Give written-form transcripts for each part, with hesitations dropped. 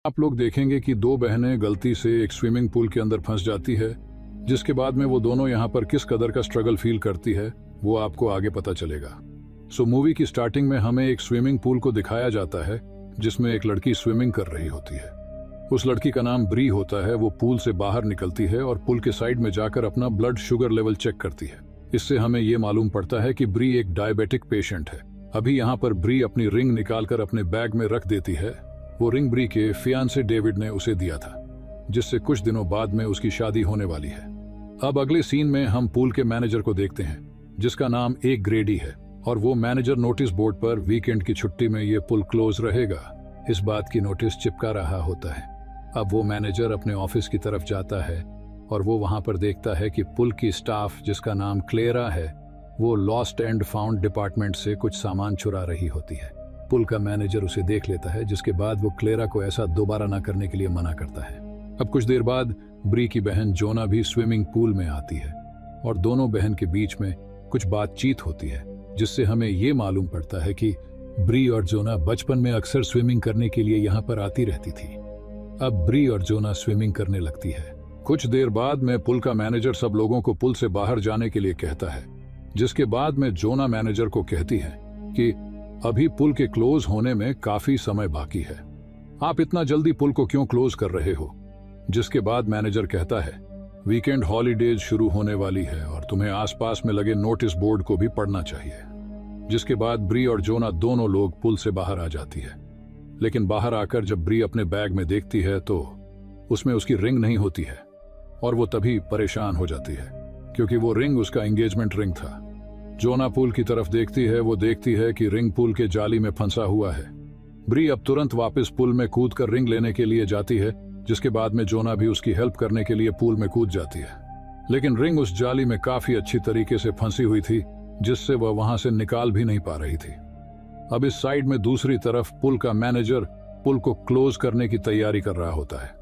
आप लोग देखेंगे कि दो बहनें गलती से एक स्विमिंग पूल के अंदर फंस जाती है, जिसके बाद में वो दोनों यहाँ पर किस कदर का स्ट्रगल फील करती है वो आपको आगे पता चलेगा। मूवी की स्टार्टिंग में हमें एक स्विमिंग पूल को दिखाया जाता है जिसमें एक लड़की स्विमिंग कर रही होती है। उस लड़की का नाम ब्री होता है। वो पूल से बाहर निकलती है और पूल के साइड में जाकर अपना ब्लड शुगर लेवल चेक करती है। इससे हमें ये मालूम पड़ता है कि ब्री एक डायबिटिक पेशेंट है। अभी यहाँ पर ब्री अपनी रिंग निकालकर अपने बैग में रख देती है। वो रिंग ब्री के फियांसे डेविड ने उसे दिया था, जिससे कुछ दिनों बाद में उसकी शादी होने वाली है। अब अगले सीन में हम पूल के मैनेजर को देखते हैं, जिसका नाम एक ग्रेडी है, और वो मैनेजर नोटिस बोर्ड पर वीकेंड की छुट्टी में ये पुल क्लोज रहेगा इस बात की नोटिस चिपका रहा होता है। अब वो मैनेजर अपने ऑफिस की तरफ जाता है और वो वहां पर देखता है कि पुल की स्टाफ, जिसका नाम क्लेरा है, वो लॉस्ट एंड फाउंड डिपार्टमेंट से कुछ सामान चुरा रही होती है। पुल का मैनेजर उसे देख लेता है, जिसके बाद वो क्लेरा को ऐसा दोबारा ना करने के लिए मना करता है। अब कुछ देर बाद ब्री की बहन जोना भी स्विमिंग पूल में आती है और दोनों बहन के बीच में कुछ बातचीत होती है, जिससे हमें ये मालूम पड़ता है कि ब्री और जोना बचपन में अक्सर स्विमिंग करने के लिए यहाँ पर आती रहती थी। अब ब्री और जोना स्विमिंग करने लगती है। कुछ देर बाद में पुल का मैनेजर सब लोगों को पुल से बाहर जाने के लिए कहता है, जिसके बाद में जोना मैनेजर को कहती है कि अभी पुल के क्लोज होने में काफी समय बाकी है, आप इतना जल्दी पुल को क्यों क्लोज कर रहे हो। जिसके बाद मैनेजर कहता है, वीकेंड हॉलीडेज शुरू होने वाली है और तुम्हें आसपास में लगे नोटिस बोर्ड को भी पढ़ना चाहिए। जिसके बाद ब्री और जोना दोनों लोग पुल से बाहर आ जाती है। लेकिन बाहर आकर जब ब्री अपने बैग में देखती है तो उसमें उसकी रिंग नहीं होती है और वो तभी परेशान हो जाती है, क्योंकि वो रिंग उसका एंगेजमेंट रिंग था। जोना पुल की तरफ देखती है। वो देखती है कि रिंग पुल के जाली में फंसा हुआ है। ब्री अब तुरंत वापस पुल में कूद कर रिंग लेने के लिए जाती है, जिसके बाद में जोना भी उसकी हेल्प करने के लिए पूल में कूद जाती है। लेकिन रिंग उस जाली में काफी अच्छी तरीके से फंसी हुई थी, जिससे वह वहां से निकाल भी नहीं पा रही थी। अब इस साइड में दूसरी तरफ पुल का मैनेजर पुल को क्लोज करने की तैयारी कर रहा होता है।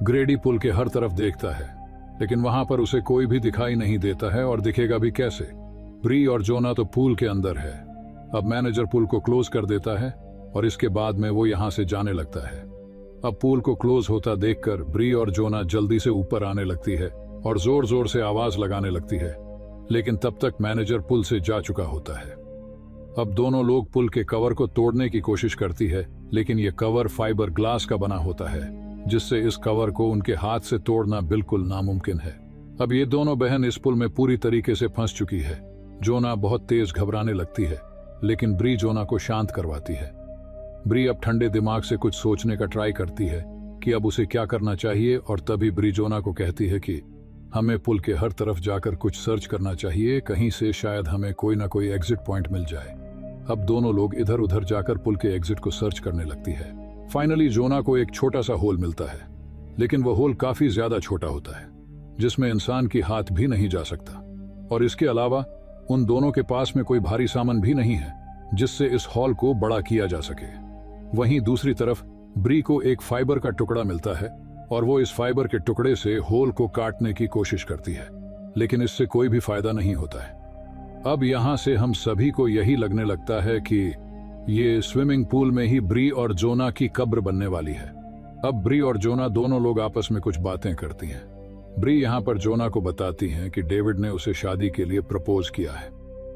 ग्रेडी पुल के हर तरफ देखता है, लेकिन वहां पर उसे कोई भी दिखाई नहीं देता है, और दिखेगा भी कैसे। ब्री और जोना तो पूल के अंदर है। अब मैनेजर पुल को क्लोज कर देता है और इसके बाद में वो यहां से जाने लगता है। अब पूल को क्लोज होता देखकर ब्री और जोना जल्दी से ऊपर आने लगती है और जोर जोर से आवाज लगाने लगती है, लेकिन तब तक मैनेजर पुल से जा चुका होता है। अब दोनों लोग पुल के कवर को तोड़ने की कोशिश करती है, लेकिन ये कवर फाइबर ग्लास का बना होता है, जिससे इस कवर को उनके हाथ से तोड़ना बिल्कुल नामुमकिन है। अब ये दोनों बहन इस पुल में पूरी तरीके से फंस चुकी है। जोना बहुत तेज घबराने लगती है, लेकिन ब्री जोना को शांत करवाती है। ब्री अब ठंडे दिमाग से कुछ सोचने का ट्राई करती है कि अब उसे क्या करना चाहिए, और तभी ब्री जोना को कहती है कि हमें पुल के हर तरफ जाकर कुछ सर्च करना चाहिए, कहीं से शायद हमें कोई ना कोई एग्जिट पॉइंट मिल जाए। अब दोनों लोग इधर उधर जाकर पुल के एग्जिट को सर्च करने लगती है। फाइनली जोना को एक छोटा सा होल मिलता है, लेकिन वह होल काफी ज्यादा छोटा होता है, जिसमें इंसान की हाथ भी नहीं जा सकता, और इसके अलावा उन दोनों के पास में कोई भारी सामान भी नहीं है जिससे इस हॉल को बड़ा किया जा सके। वहीं दूसरी तरफ ब्री को एक फाइबर का टुकड़ा मिलता है और वो इस फाइबर के टुकड़े से होल को काटने की कोशिश करती है, लेकिन इससे कोई भी फायदा नहीं होता है। अब यहां से हम सभी को यही लगने लगता है कि ये स्विमिंग पूल में ही ब्री और जोना की कब्र बनने वाली है। अब ब्री और जोना दोनों लोग आपस में कुछ बातें करती हैं। ब्री यहाँ पर जोना को बताती हैं कि डेविड ने उसे शादी के लिए प्रपोज किया है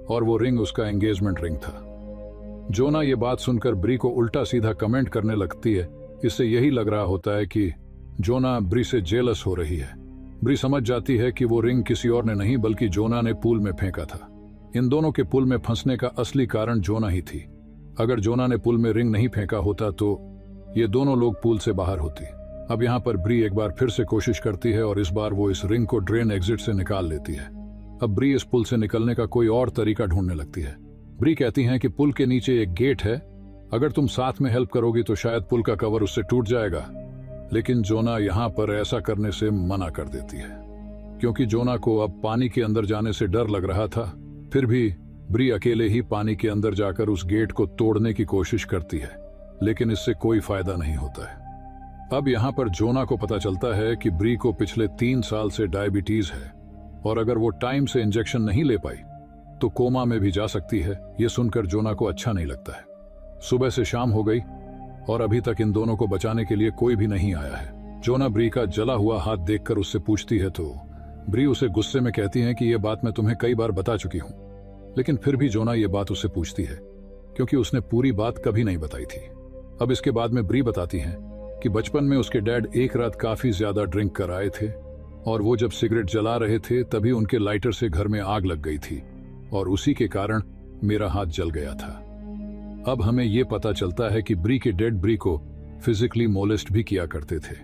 और वो रिंग उसका एंगेजमेंट रिंग था। जोना ये बात सुनकर ब्री को उल्टा सीधा कमेंट करने लगती है। इससे यही लग रहा होता है कि जोना ब्री से जेलस हो रही है। ब्री समझ जाती है कि वो रिंग किसी और ने नहीं बल्कि जोना ने पूल में फेंका था। इन दोनों के पुल में फंसने का असली कारण जोना ही थी। अगर जोना ने पुल में रिंग नहीं फेंका होता तो ये दोनों लोग पूल से बाहर होती। अब यहाँ पर ब्री एक बार फिर से कोशिश करती है और इस बार वो इस रिंग को ड्रेन एग्जिट से निकाल लेती है। अब ब्री इस पुल से निकलने का कोई और तरीका ढूंढने लगती है। ब्री कहती हैं कि पुल के नीचे एक गेट है, अगर तुम साथ में हेल्प करोगी तो शायद पुल का कवर उससे टूट जाएगा। लेकिन जोना यहाँ पर ऐसा करने से मना कर देती है, क्योंकि जोना को अब पानी के अंदर जाने से डर लग रहा था। फिर भी ब्री अकेले ही पानी के अंदर जाकर उस गेट को तोड़ने की कोशिश करती है, लेकिन इससे कोई फायदा नहीं होता है। अब यहाँ पर जोना को पता चलता है कि ब्री को पिछले 3 साल से डायबिटीज है और अगर वो टाइम से इंजेक्शन नहीं ले पाई तो कोमा में भी जा सकती है। ये सुनकर जोना को अच्छा नहीं लगता है। सुबह से शाम हो गई और अभी तक इन दोनों को बचाने के लिए कोई भी नहीं आया है। जोना ब्री का जला हुआ हाथ देखकर उससे पूछती है तो ब्री उसे गुस्से में कहती है कि यह बात मैं तुम्हें कई बार बता चुकी हूं, लेकिन फिर भी जोना ये बात उससे पूछती है क्योंकि उसने पूरी बात कभी नहीं बताई थी। अब इसके बाद में ब्री बताती हैं कि बचपन में उसके डैड एक रात काफी ज्यादा ड्रिंक कर आए थे और वो जब सिगरेट जला रहे थे तभी उनके लाइटर से घर में आग लग गई थी और उसी के कारण मेरा हाथ जल गया था। अब हमें यह पता चलता है कि ब्री के डैड ब्री को फिजिकली मोलेस्ट भी किया करते थे।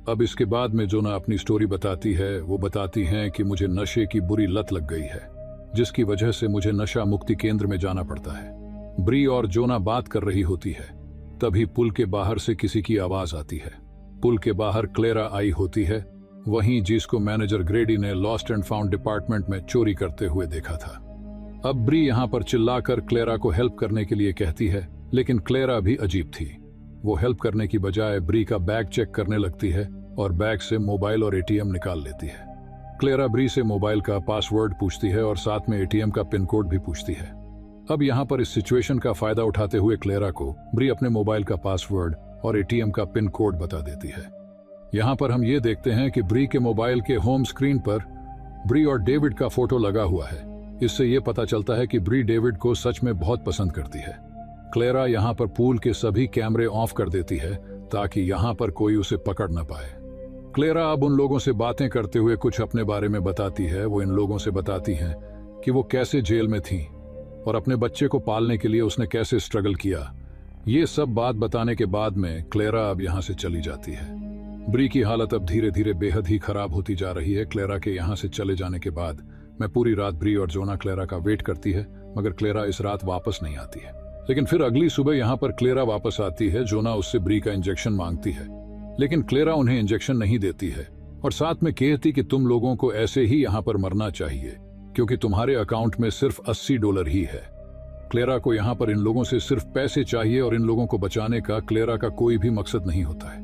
अब इसके बाद में जोना अपनी स्टोरी बताती है। वो बताती हैं कि मुझे नशे की बुरी लत लग गई है जिसकी वजह से मुझे नशा मुक्ति केंद्र में जाना पड़ता है। ब्री और जोना बात कर रही होती है, तभी पुल के बाहर से किसी की आवाज आती है। पुल के बाहर क्लेरा आई होती है, वहीं जिसको मैनेजर ग्रेडी ने लॉस्ट एंड फाउंड डिपार्टमेंट में चोरी करते हुए देखा था। अब ब्री यहाँ पर चिल्लाकर क्लेरा को हेल्प करने के लिए कहती है, लेकिन क्लेरा भी अजीब थी। वो हेल्प करने की बजाय ब्री का बैग चेक करने लगती है और बैग से मोबाइल और एटीएम निकाल लेती है। क्लेरा ब्री से मोबाइल का पासवर्ड पूछती है और साथ में एटीएम का पिन कोड भी पूछती है। अब यहाँ पर इस सिचुएशन का फायदा उठाते हुए क्लेरा को ब्री अपने मोबाइल का पासवर्ड और एटीएम का पिन कोड बता देती है। यहाँ पर हम ये देखते हैं कि ब्री के मोबाइल के होम स्क्रीन पर ब्री और डेविड का फोटो लगा हुआ है। इससे ये पता चलता है कि ब्री डेविड को सच में बहुत पसंद करती है। क्लेरा यहाँ पर पूल के सभी कैमरे ऑफ कर देती है ताकि यहाँ पर कोई उसे पकड़ न पाए। क्लेरा अब उन लोगों से बातें करते हुए कुछ अपने बारे में बताती है। वो इन लोगों से बताती हैं कि वो कैसे जेल में थी और अपने बच्चे को पालने के लिए उसने कैसे स्ट्रगल किया। ये सब बात बताने के बाद में क्लेरा अब यहाँ से चली जाती है। ब्री की हालत अब धीरे धीरे बेहद ही खराब होती जा रही है। क्लेरा के यहाँ से चले जाने के बाद मैं पूरी रात ब्री और जोना क्लेरा का वेट करती है, मगर क्लेरा इस रात वापस नहीं आती है। लेकिन फिर अगली सुबह यहाँ पर क्लेरा वापस आती है। जोना उससे ब्री का इंजेक्शन मांगती है, लेकिन क्लेरा उन्हें इंजेक्शन नहीं देती है और साथ में कहती कि तुम लोगों को ऐसे ही यहाँ पर मरना चाहिए क्योंकि तुम्हारे अकाउंट में सिर्फ $80 ही है। क्लेरा को यहाँ पर इन लोगों से सिर्फ पैसे चाहिए और इन लोगों को बचाने का क्लेरा का कोई भी मकसद नहीं होता है।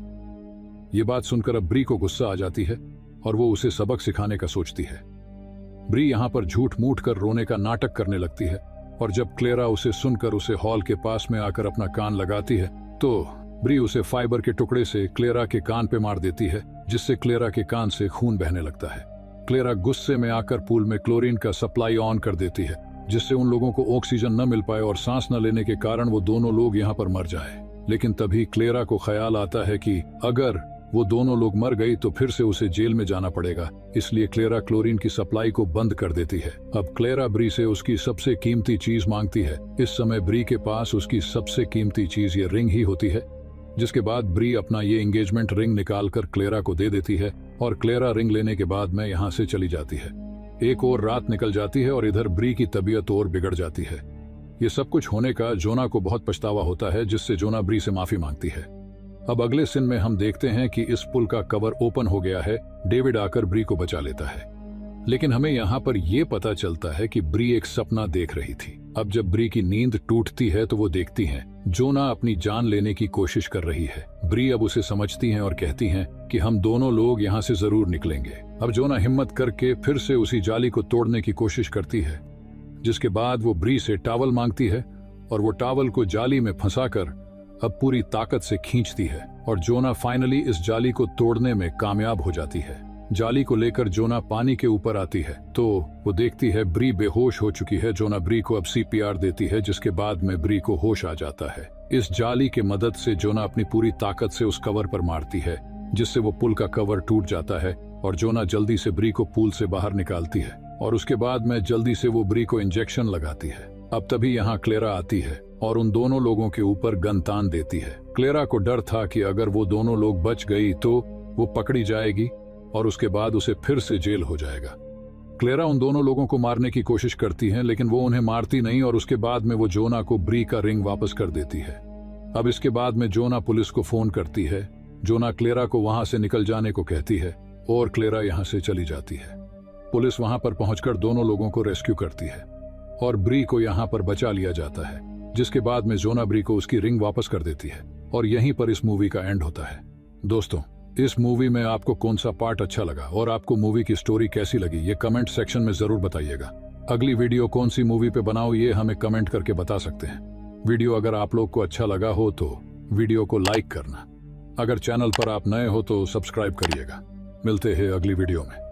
ये बात सुनकर अब ब्री को गुस्सा आ जाती है और वो उसे सबक सिखाने का सोचती है। ब्री यहाँ पर झूठ मूठ कर रोने का नाटक करने लगती है और जब क्लेरा उसे सुनकर उसे हॉल के पास में आकर अपना कान लगाती है तो ब्री उसे फाइबर के टुकड़े से क्लेरा के कान पे मार देती है, जिससे क्लेरा के कान से खून बहने लगता है। क्लेरा गुस्से में आकर पूल में क्लोरीन का सप्लाई ऑन कर देती है, जिससे उन लोगों को ऑक्सीजन न मिल पाए और सांस न लेने के कारण वो दोनों लोग यहाँ पर मर जाए। लेकिन तभी क्लेरा को ख्याल आता है कि अगर वो दोनों लोग मर गई तो फिर से उसे जेल में जाना पड़ेगा, इसलिए क्लेरा क्लोरीन की सप्लाई को बंद कर देती है। अब क्लेरा ब्री से उसकी सबसे कीमती चीज मांगती है। इस समय ब्री के पास उसकी सबसे कीमती चीज ये रिंग ही होती है, जिसके बाद ब्री अपना ये एंगेजमेंट रिंग निकालकर क्लेरा को दे देती है और क्लेरा रिंग लेने के बाद में यहाँ से चली जाती है। एक और रात निकल जाती है और इधर ब्री की तबीयत और बिगड़ जाती है। ये सब कुछ होने का जोना को बहुत पछतावा होता है, जिससे जोना ब्री से माफी मांगती है। अब अगले सीन में हम देखते हैं कि इस पुल का कवर ओपन हो गया है। डेविड आकर ब्री को बचा लेता है, लेकिन हमें यहाँ पर यह पता चलता है कि ब्री एक सपना देख रही थी। अब जब ब्री की नींद टूटती है तो वो देखती हैं जोना अपनी जान लेने की कोशिश कर रही है। ब्री अब उसे समझती हैं और कहती हैं कि हम दोनों लोग यहाँ से जरूर निकलेंगे। अब जोना हिम्मत करके फिर से उसी जाली को तोड़ने की कोशिश करती है, जिसके बाद वो ब्री से टॉवल मांगती है और वो टॉवल को जाली में फंसाकर अब पूरी ताकत से खींचती है और जोना फाइनली इस जाली को तोड़ने में कामयाब हो जाती है। जाली को लेकर जोना पानी के ऊपर आती है तो वो देखती है ब्री बेहोश हो चुकी है। जोना ब्री को अब CPR देती है, जिसके बाद में ब्री को होश आ जाता है। इस जाली के मदद से जोना अपनी पूरी ताकत से उस कवर पर मारती है, जिससे वो पुल का कवर टूट जाता है और जोना जल्दी से ब्री को पुल से बाहर निकालती है और उसके बाद में जल्दी से वो ब्री को इंजेक्शन लगाती है। अब तभी यहाँ क्लेरा आती है और उन दोनों लोगों के ऊपर गन तान देती है। क्लेरा को डर था कि अगर वो दोनों लोग बच गई तो वो पकड़ी जाएगी और उसके बाद उसे फिर से जेल हो जाएगा। क्लेरा उन दोनों लोगों को मारने की कोशिश करती है, लेकिन वो उन्हें मारती नहीं और उसके बाद में वो जोना को ब्री का रिंग वापस कर देती है। अब इसके बाद में जोना पुलिस को फोन करती है। जोना क्लेरा को वहां से निकल जाने को कहती है और क्लेरा यहाँ से चली जाती है। पुलिस वहां पर पहुंचकर दोनों लोगों को रेस्क्यू करती है और ब्री को यहाँ पर बचा लिया जाता है, जिसके बाद में जोना ब्री को उसकी रिंग वापस कर देती है और यहीं पर इस मूवी का एंड होता है। दोस्तों, इस मूवी में आपको कौन सा पार्ट अच्छा लगा और आपको मूवी की स्टोरी कैसी लगी, ये कमेंट सेक्शन में जरूर बताइएगा। अगली वीडियो कौन सी मूवी पे बनाऊं, ये हमें कमेंट करके बता सकते हैं। वीडियो अगर आप लोग को अच्छा लगा हो तो वीडियो को लाइक करना। अगर चैनल पर आप नए हो तो सब्सक्राइब करिएगा। मिलते हैं अगली वीडियो में।